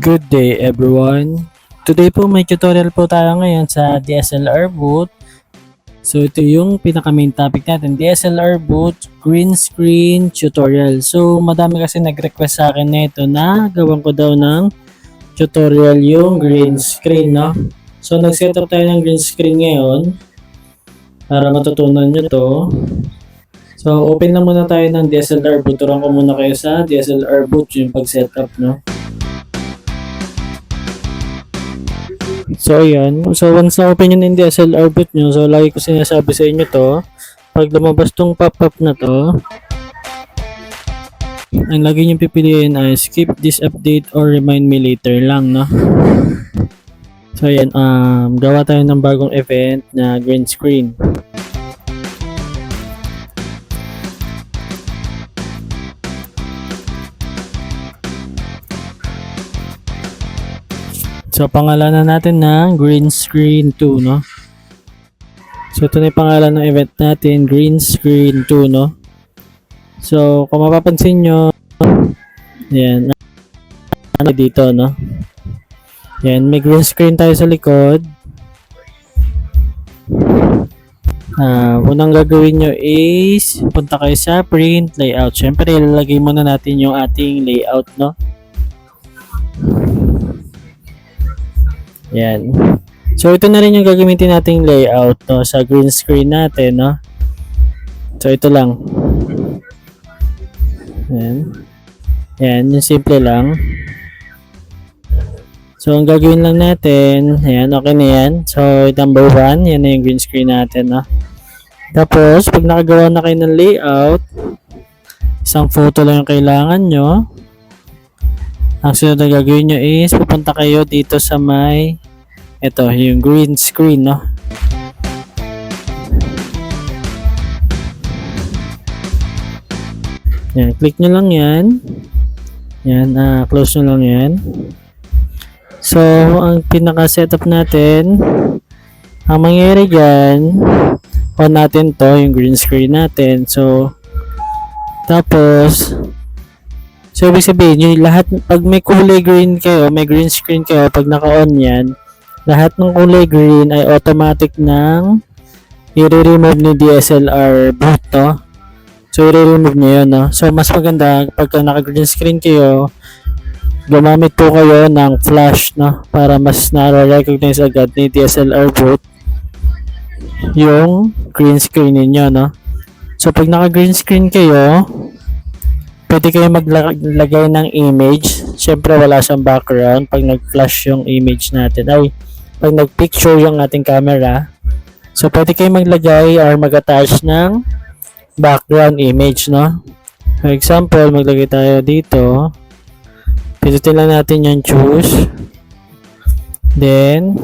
Good day everyone. Today po may tutorial po tayo ngayon sa DSLR boot. So ito yung pinaka main topic natin, DSLR boot green screen tutorial. So madami kasi nag-request sa akin nito na gawan ko daw ng tutorial yung green screen, no? So nag-set up tayo ng green screen ngayon para matutunan nyo to. So open lang muna tayo ng DSLR boot. Turuan ko muna kayo sa DSLR boot yung pag-setup, no? So ayan, so once na-open nyo yung DSLR boot nyo, so lagi ko sinasabi sa inyo to, pag lumabas tong pop-up na to, ang lagi nyo pipiliin ay skip this update or remind me later lang, no? So ayan, gawa tayo ng bagong event na green screen. So, pangalanan natin ng green screen 2, no? So, ito na yung pangalan ng event natin, green screen 2, no? So, kung mapapansin nyo, yan, ano dito, no? Yan, may green screen tayo sa likod. Unang gagawin nyo is, punta kayo sa print layout. Siyempre, ilalagay muna natin yung ating layout, no? Yan. So, ito na rin yung gagamitin nating layout, no, sa green screen natin, no. So, ito lang. Yan. Yan, yung simple lang. So, ang gagawin lang natin, ayan, okay na yan. So, number 1, yan na yung green screen natin, no. Tapos, pag nakagawa na kayo ng layout, isang photo lang yung kailangan nyo. Ang sunod na gagawin nyo is pupunta kayo dito sa may ito, yung green screen, no? Yan, click nyo lang yan. Yan, close nyo lang yan. So, ang pinaka-setup natin, ang mangyayari dyan, on natin to, yung green screen natin. So, tapos, so, ibig sabihin, yung lahat, pag may kulay green kayo, may green screen kayo, pag naka-on yan, lahat ng kulay green ay automatic nang i-remove ni DSLR boot, no? So, i-remove nyo yun, no? So, mas maganda, pagka naka-green screen kayo, gumamit po kayo ng flash, no? Para mas na-recognize agad ni DSLR boot yung green screen ninyo, no? So, pag naka-green screen kayo, pwede kayo maglagay ng image. Siyempre wala siyang background pag nag-flash yung image natin. Ay, pag nag-picture yung ating camera. So, pwede kayo maglagay or mag-attach ng background image, no? For example, maglagay tayo dito. Pindutin lang natin yung choose. Then,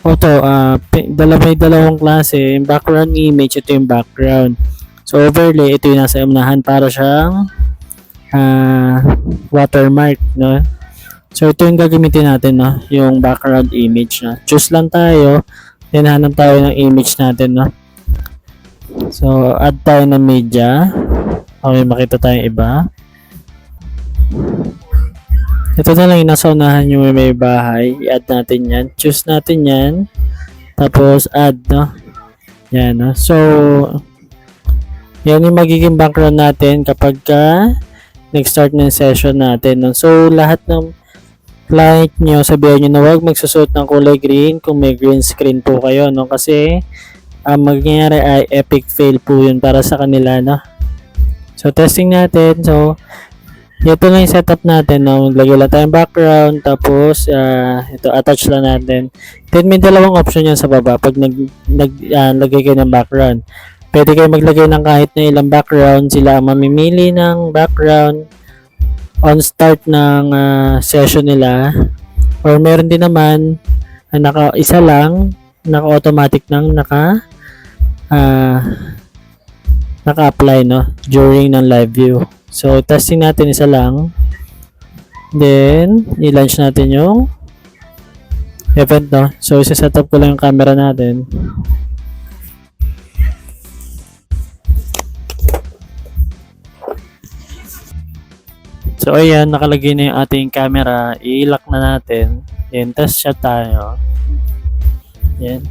may dalawang klase. Yung background image, ito yung background. So, overlay, ito yung nasa unahan para siyang watermark, no? So ito yung gagamitin natin, no, yung background image, no. Choose lang tayo, then hanap tayo ng image natin, no. So add tayo ng media. Okay, makita tayong iba. Ito na lang yung nasa unahan, yung may bahay. I-add natin yan, choose natin yan, tapos add, no. Yan, no. So yan yung magiging background natin kapag nag-start ng session natin, no? So, lahat ng client nyo, sabihin nyo na huwag magsusuot ng kulay green kung may green screen po kayo, no? Kasi, ang mangyayari ay epic fail po yun para sa kanila, no? So, testing natin. So, ito lang yung setup natin, no? Maglagay lang tayong background, tapos, ito, attach lang natin. Then, may dalawang option yan sa baba pag naglagay kayo ng background. Pwede kayo maglagay ng kahit na ilang background, sila ang mamimili ng background on start ng session nila. Or meron din naman isa lang, naka-automatic nang naka-apply, no, during ng live view. So, testing natin isa lang. Then, i-launch natin yung event, no. So, isa-set up ko lang yung camera natin. So ayan, nakalagay na yung ating camera. I-lock na natin. Then test shot tayo. Yan.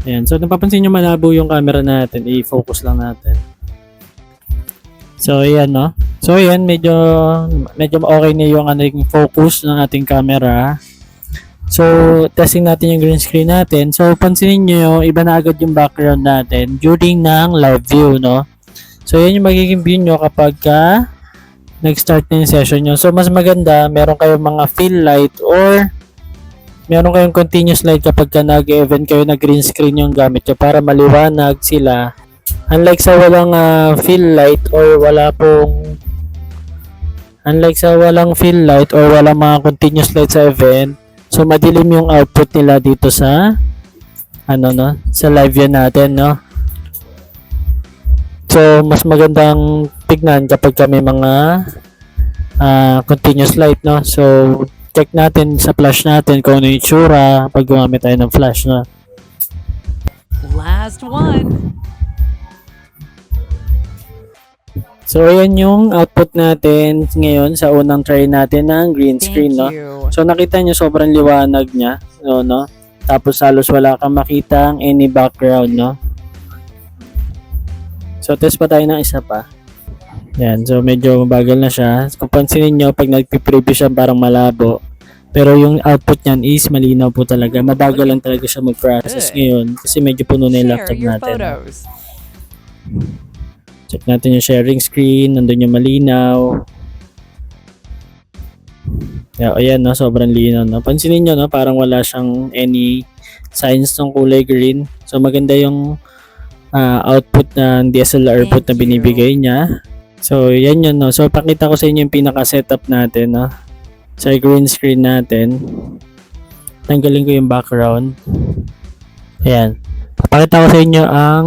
Ayan. So napapansin nyo malabo yung camera natin. I-focus lang natin. So ayan, no. So ayan, medyo okay na yung yung focus ng ating camera. So testing natin yung green screen natin. So pansinin nyo, iba na agad yung background natin during ng live view, no. So yan yung magiging view nyo kapag nag-start na yung session nyo. So mas maganda, meron kayong mga fill light or meron kayong continuous light kapag nag-event kayo na green screen yung gamit nyo para maliwanag sila. Unlike sa walang fill light or walang mga continuous light sa event, so madilim yung output nila dito sa sa live yan natin, no. So mas magandang tignan kapag may mga continuous light, no. So check natin sa flash natin kung ano yung itsura pag gumamit tayo ng flash, no. Last one. So ayan yung output natin ngayon sa unang try natin ng green screen, no. So nakita nyo sobrang liwanag niya, no. Tapos halos wala kang makitang any background, no. So test pa tayo ng isa pa. Yan, so medyo mabagal na siya. Kung pansinin nyo, pag nagpi-preview siya parang malabo. Pero yung output niyan is malinaw po talaga. Mabagal lang talaga siya mag-process ngayon kasi medyo puno na yung laptop natin. Check natin yung sharing screen, nandun yung malinaw. Ayan, no, sobrang linaw, no. Pansinin nyo, no, parang wala siyang any signs ng kulay green. So maganda yung output ng DSLR output na binibigay niya. So yan yun, no. So pakita ko sa inyo yung pinaka setup natin, no, sa green screen natin. Tanggalin ko yung background. Ayan, papakita ko sa inyo ang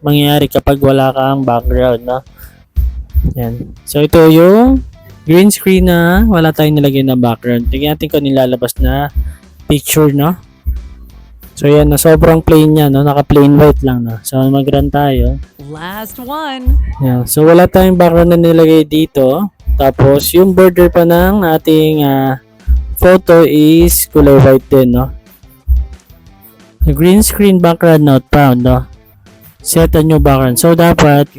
mangyayari kapag wala kang background, no. Yan. So ito yung green screen na wala tayong nilagay na background. Tingnan natin kung nilalabas na picture, no. So yan, na sobrang plain niya, no. Naka plain white lang, no. So mag-run tayo. Last one. Yan. So wala tayong background na nilagay dito. Tapos yung border pa ng ating photo is kulay white din, no. The green screen background not found, no. Set a new background. So dapat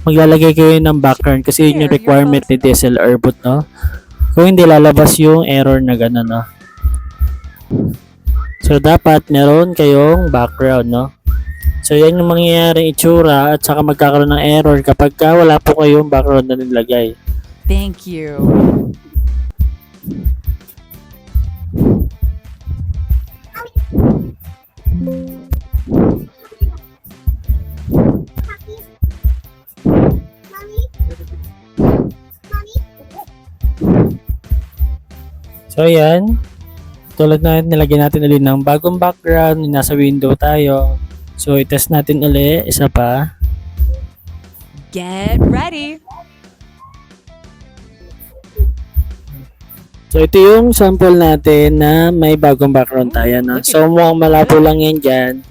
maglalagay kayo ng background kasi yun yung requirement ni DSLR boot, no. Kung hindi, lalabas yung error na gano'n, no. So dapat meron kayong background, no. So yan yung mangyayaring itsura at saka magkakaroon ng error kapag wala po kayong background na nilagay. Thank you. So yan, tulad na nilagyan natin ulit ng bagong background, nasa window tayo. So i-test natin ulit, isa pa. Get ready. So ito yung sample natin na may bagong background tayo, no? So mukhang malabo lang yan dyan.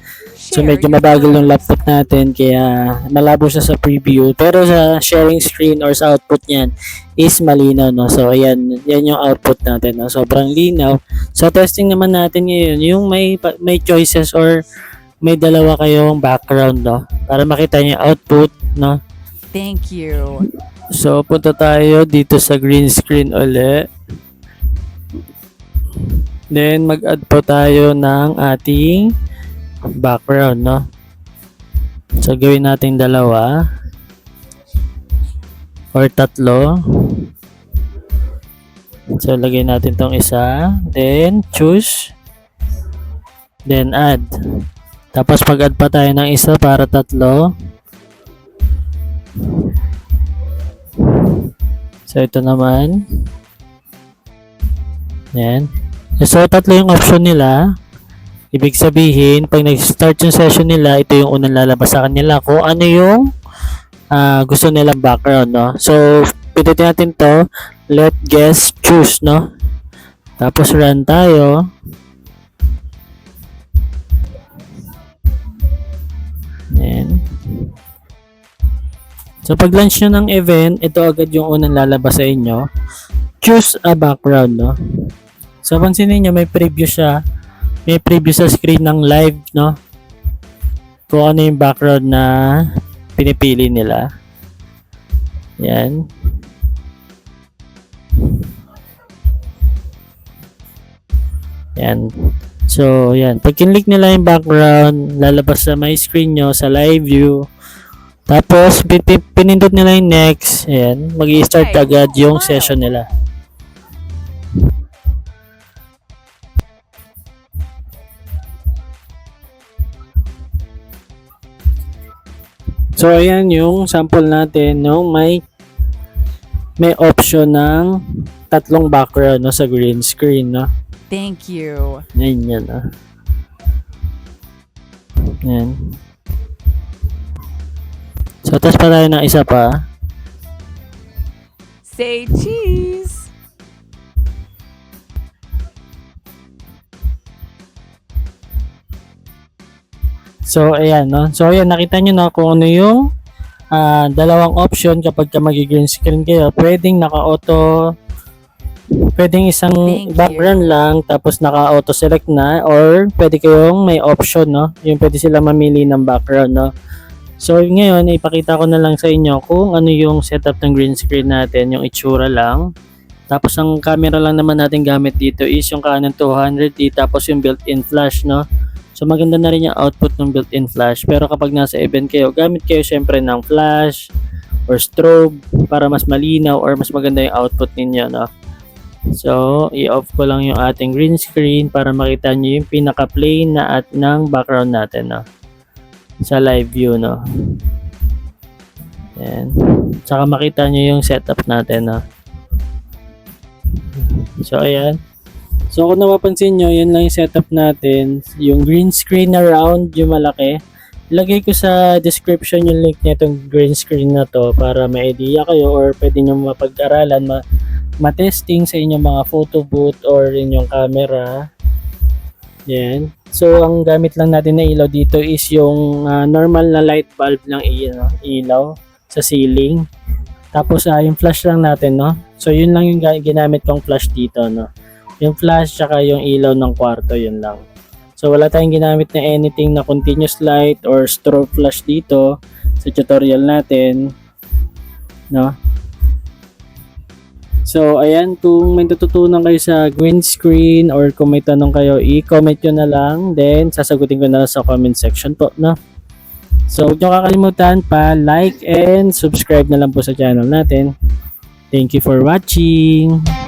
So medyo mabagal yung laptop natin kaya malabo siya sa preview. Pero sa sharing screen or sa output niyan is malinaw, no? So ayan, yan yung output natin, no? Sobrang linaw. So testing naman natin ngayon yung may choices or may dalawa kayong background, no? Para makita niyo yung output, no? Thank you. So punta tayo dito sa green screen ulit. Then mag-add po tayo ng ating background, no? So gawin natin dalawa or tatlo. So lagay natin tong isa, then choose, then add. Tapos mag-add pa tayo ng isa para tatlo. So ito naman. Yan. So tatlo yung option nila. Ibig sabihin, pag nag-start yung session nila, ito yung unang lalabas sa kanila kung ano yung gusto nilang background, no? So, pindutin natin to, let guest choose, no? Tapos run tayo. Ayan. So pag launch nyo ng event, ito agad yung unang lalabas sa inyo. Choose a background, no? So pansinin nyo, may preview siya. May preview sa screen ng live, no? Kung ano yung background na pinipili nila. Yan. Yan. So, yan. Pag kinlik nila yung background, lalabas sa my screen nyo, sa live view. Tapos, pinindot nila yung next. Ayan. Mag-i-start Okay, agad yung wow. session nila. So, ayan yung sample natin, no? May option ng tatlong background, no? Sa green screen, no? Thank you. Ayan yan, no? Ayan. So, tas pa tayo ng isa pa. Say cheese. So, ayan, no? So, ayan, nakita nyo na kung ano yung dalawang option kapag ka mag-green screen kayo. Pwedeng naka-auto, pwedeng isang Thank you. background lang, tapos naka-auto select na, or pwede kayong may option, no? Yung pwede sila mamili ng background, no? So, ngayon, ipakita ko na lang sa inyo kung ano yung setup ng green screen natin, yung itsura lang. Tapos, ang camera lang naman natin gamit dito is yung Canon 200D, tapos yung built-in flash, no? So, maganda na rin yung output ng built-in flash. Pero kapag nasa event kayo, gamit kayo syempre ng flash or strobe para mas malinaw or mas maganda yung output ninyo, no? So, i-off ko lang yung ating green screen para makita nyo yung pinaka-plain na at ng background natin, no? Sa live view, no? Ayan. Tsaka makita nyo yung setup natin, no? So, ayan. So, kung napapansin nyo, yun lang yung setup natin. Yung green screen na round, yung malaki. Ilagay ko sa description yung link nitong green screen na to para may idea kayo or pwede nyo mapag-aralan, matesting sa inyong mga photo booth or inyong camera. Yan. So, ang gamit lang natin na ilaw dito is yung normal na light bulb ng ilaw sa ceiling. Tapos, yung flash lang natin, no? So, yun lang yung ginamit kong flash dito, no? Yung flash tsaka yung ilaw ng kwarto, yun lang. So, wala tayong ginamit na anything na continuous light or strobe flash dito sa tutorial natin, no? So, ayan, kung may natutunan kayo sa green screen or kung may tanong kayo, i-comment nyo na lang. Then, sasagutin ko na lang sa comment section po, no? So, huwag nyo kakalimutan pa, like and subscribe na lang po sa channel natin. Thank you for watching!